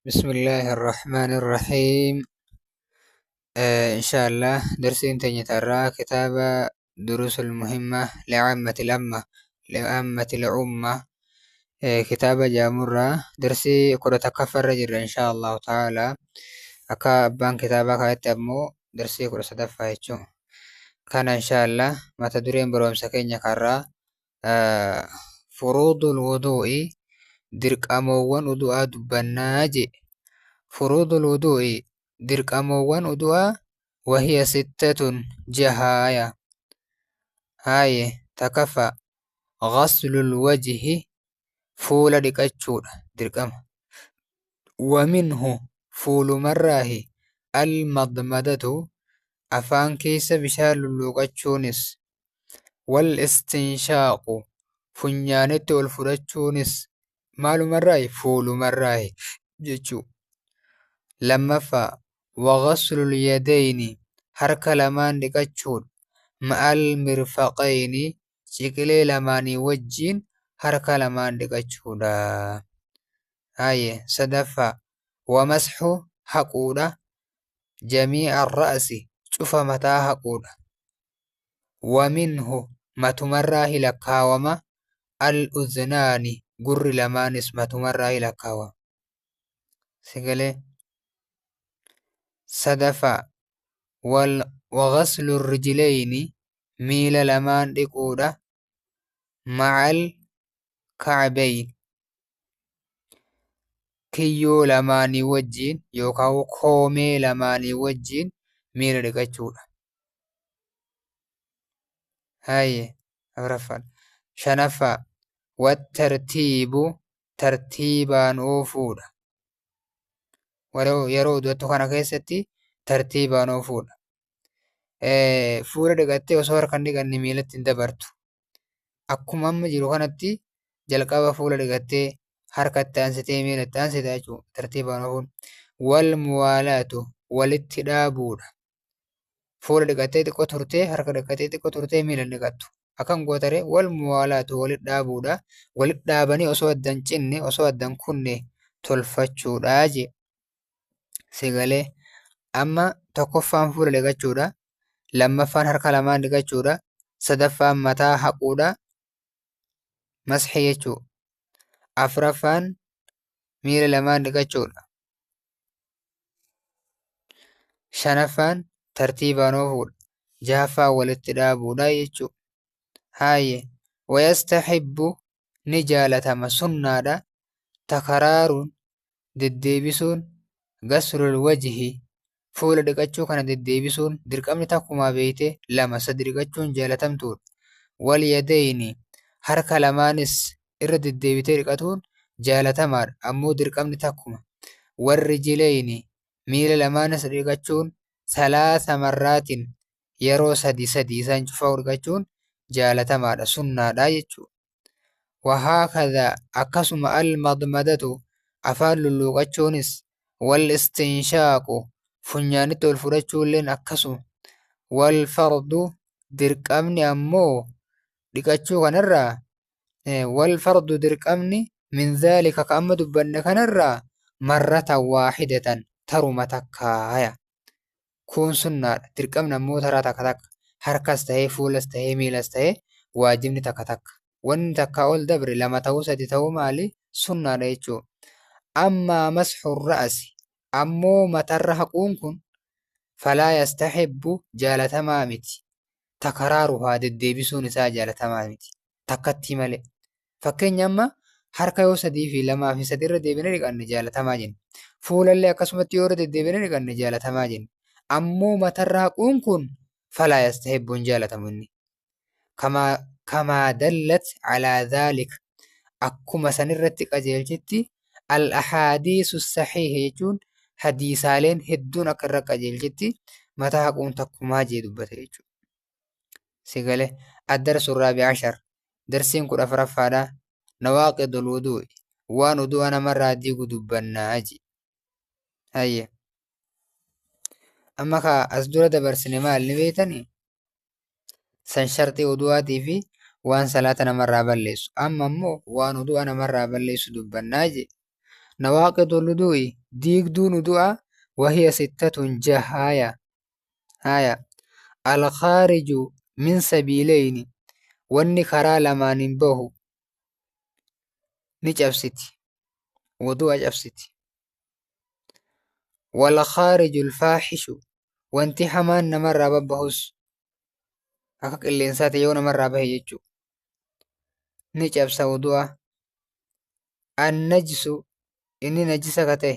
بسم الله الرحمن الرحيم. إن شاء الله درس تاني ترى كتاب دروس المهمة لعامة الأمة. كتاب جامرة درسي كرة كفر رجل إن شاء الله تعالى. أكا أبان كتابة كايت أمو درسي كرة صدفة يجو كان إن شاء الله ما تدرين بروم سكين يكرا. فروض الوضوء درك أموان وضوء دبناجي. فروض الوضوء درك أموان وضوء وهي ستة جهايا. هاي تكفى غسل الوجه فول ديكاتشور درك أم ومنه فول مراه المضمدة أفان كيس بشال اللوغاتشونس والاستنشاق فنيانت والفراتشونس مال مراه فول مراه جيتشو لما وغسل اليدين حركة لمان ديكاتشون مع المرفقين شكلي لماني وجين حركة لمان ديكاتشودا. هاي صدفة ومسح حقودا جميع الرأس شوف متى حقودا ومنه ما تمراه لكاوما الأذنان قر لمانس ما تمراه لكاوما سيقلي صدفة وغسل الرجلين ميل لمان ديكودا مع الكعبين كيو لماني وجين يوكاو كومي لماني وجين ميل ديكاتشودا. هاي أغرفان شنفا والترتيب ترتيبا أوفودا ولو يرود وتخانا كيستي ترتيبا أوفودا. فورا دقاتي وصور كان دقاني ميلت اندبرتو akkuma amma jiru kanatti jalqaba fuula dhiqattee harkatti aansitee miilatti aansita jechuudha tartiibaan ofuun wal muwaalaatu walitti dhaabuudha. Fuula dhiqattee xiqqoo turtee harka dhiqattee xiqqoo turtee miila dhiqattu akkan gootaree wal muwaalaatu walitti dhaabuudha. Walitti dhaabanii osoo addan cinne osoo addan kunne tolfachuudha jee sigalee amma tokkoffaan fuula dhiqachuudha, lammaffaan harka lamaan dhiqachuudha, sadaffaan mataa haquudha. مسحي يجو أفرفان ميل لمان دقاتشولا شنفان ترتيبا نوفول جافا والاتدابو لا يجو. هاي ويستحب نجالة مسنة دا تكرار دديبسون غسل الوجه فول دقاتشو كان دديبسون درك أمني تاكما بيته لما صدرقاتشون جالتم تول واليدين harka lamaanis irra deddeebitee dhiqatuun jaalatamaadha ammoo dirqamni takkuma. Warri jileeyni miila lamaanis dhiqachuun salaasa marraatiin yeroo sadi isaan cufaa dhiqachuun jaalatamaadha sunnaadha jechuudha. Wahaakadaa akkasuma almadmadatu afaan lulluuqachuunis wal istinshaaqu funyaanitti ol fudhachuulleen akkasuma wal fardu dirqamni ammoo dhiqachuu kanarraa wal fardu dirqamni min dhaalika ka amma dubbanne kanarraa marratan waahidatan taruma takkaaya. Kun sunnaadha dirqamni ammoo taraa takka takka harkas ta'ee fuulas ta'ee miilas ta'ee waajibni takka takka wanni takka ol dabre lama ta'uu sadi ta'uu maali sunnaadha jechuudha. Ammaa masxu ra'asi ammoo matarra haquun kun falaa yastaxibbu jaalatamaa miti. Takaraaruhaa deddeebisuun isaa jaalatamaa miti takkatti malee. Fakkeenya amma harka yoo sadii fi lamaa fi sadi irra deebinee dhiqanne jaalatamaa jenna. Fuulallee akkasumatti yoo irra deddeebinee dhiqanne jaalatamaa jenna. Ammoo matarra haquun kun falaa yastahibbuun jaalatamu inni. Kamaa dallat alaa dhaalika akkuma sanirratti qajeelchetti al-ahaadiisu saxiiha jechuun hadiisaaleen hedduun akka irra qajeelchetti mataa haquun takkumaa jee dubbata jechuudha. سيقاله الدرس الرابع عشر درسين كل أفرفادا نواقض الوضوء وان وضوء أنا مرة ديقو دبنا أجي. هاي أما كا أصدر دبر سينما اللي بيتني سنشرتي وضوءاتي في وان صلاة أنا مرة بليس أما مو وان وضوء أنا مرة بليس دبنا أجي. نواقض الوضوء diigduun udu'a wahiya sittatun jahaaya haya alkhaariju min sabiileyni wanni karaa lamaanin bahu ni cabsiti wudu'a cabsiti walkhaariju alfaaxishu wanti hamaan namarraa babbahus akka qilleensaati yoo namarraa bahe jechuu ni cabsa wudu'a annajsu inni najisa ka ta'e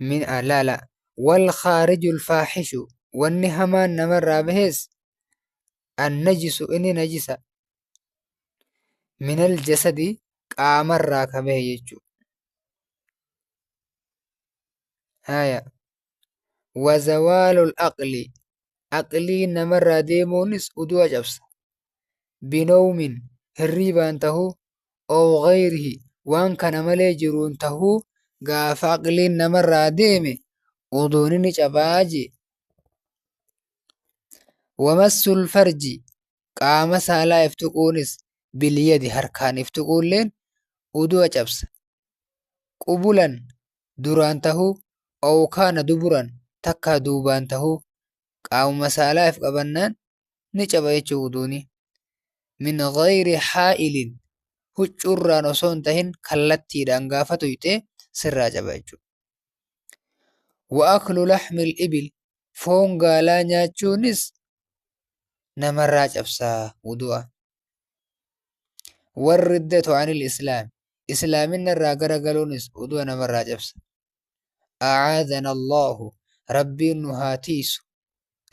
من لا لا والخارج الفاحش والنهما نمر بهز النجس إني نجسة من الجسد قامر راكبه يجو هايا وزوال الأقل أقلي نمر ديمونس أدوى جبس بنوم هريبان تهو أو غيره وان كان ملي جرون تهو gaafa aqliin namarraa deeme uduun ni cabaaji wamassul farji qaama saalaa iftuquunis bilyadi harkaan iftuquulleen udu'a cabsa qubulan duraan tahuu awkaana duburan takkaa duubaan tahuu qaamuma saalaa if qabannaan ni caba jechuu uduuni min gayri haa'ilin huccurraan osoo hin tahin kallattiidhaan gaafa tuyxee sirraa caba jechuudha. Wa'aklu laxmil ibil foon gaalaa nyaachuunis namarraa cabsaa wudu'a. Warriddatu anil islaam islaaminna irraa garagaluunis wudu'a namarraa cabsa. Acaadana Allahu rabbiin nu haa tiisu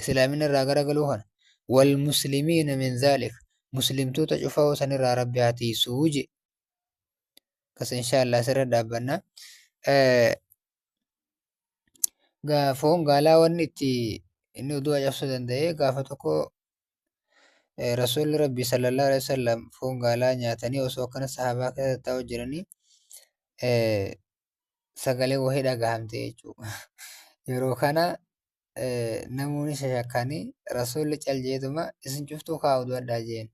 islaaminna irraa garagaluu kana walmuslimiina min zaalik muslimtoota cufaa sanirraa rabbi haa tiisuu je. Kas inshaallah asirra dhaabbanna. Foon gaalaa wanni itti inni udu'a cabsuu danda'e gaafa tokko rasuulli rabbii sallallahu alaihi wasallam foon gaalaa nyaatanii osoo akkana sahabaa keessa taa'uu jiranii sagalee wahii dhagahamte jechuudha. Yeroo kana namoonni shashakkanii rasuulli cal jeetuma isin cuftuu kaa udu'adhaa jeen.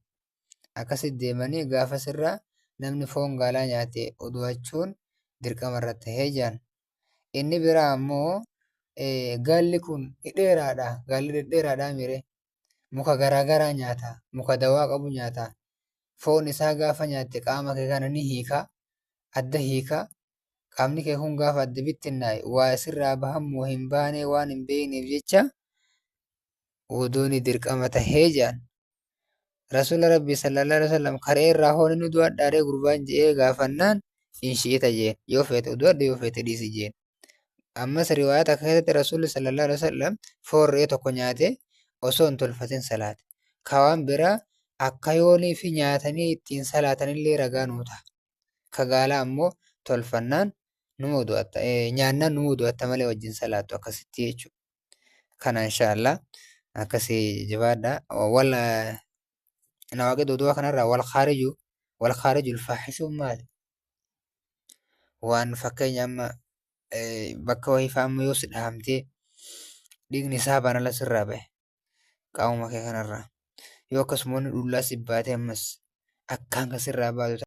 Akkasitti deemanii gaafa sirraa namni foon gaalaa nyaate udu'achuun dirqama irratti tahee jiran. Inni biraa ammoo gaalli kun dheeraadha. Gaalli dhedheeraadha mire. Muka garaagaraa nyaata. Muka dawaa qabu nyaata. Foon isaa gaafa nyaatte qaama kee kana ni hiika. Adda hiika. Qaamni kee kun gaafa adda bittinnaa'e waa sirraa bahamuu hin baane waan hin beekneef jecha uduuni dirqama tahee jiran. Rasuula rabbii sallallahu alaihi wasallam karee irraa hoon inni udu'adhaadhee gurbaan je'ee gaafannaan hin shi'ita jeen. Yoo feete udu'adhu yoo feete dhiisi jeen. Ammas riwaayata keessatti rasuulli sallallahu alaihi wasallam foon re'ee tokko nyaate osoo hin tolfatin salaate. Kawaan biraa akka yoonii fi nyaatanii ittiin salaatanillee ragaa nuu ta'a. Ka gaalaa ammoo tolfannaan numa udu'atta nyaannaan numa udu'atta malee wajjin salaattu akkasitti jechuudha. Kana inshaallah akkasii jabaadha. Wala nawaaqid udu'a kanarraa wal khaariju ulfaaxishuun maali? Waan fakkeenya amma bakka wayii fa'aa yoo si dhahamtee dhiigni isaa banala sirraa bahe qaamuma kee kanarraa yoo akkasumas dhullaa si baatee ammas akkaan kan sirraa baatu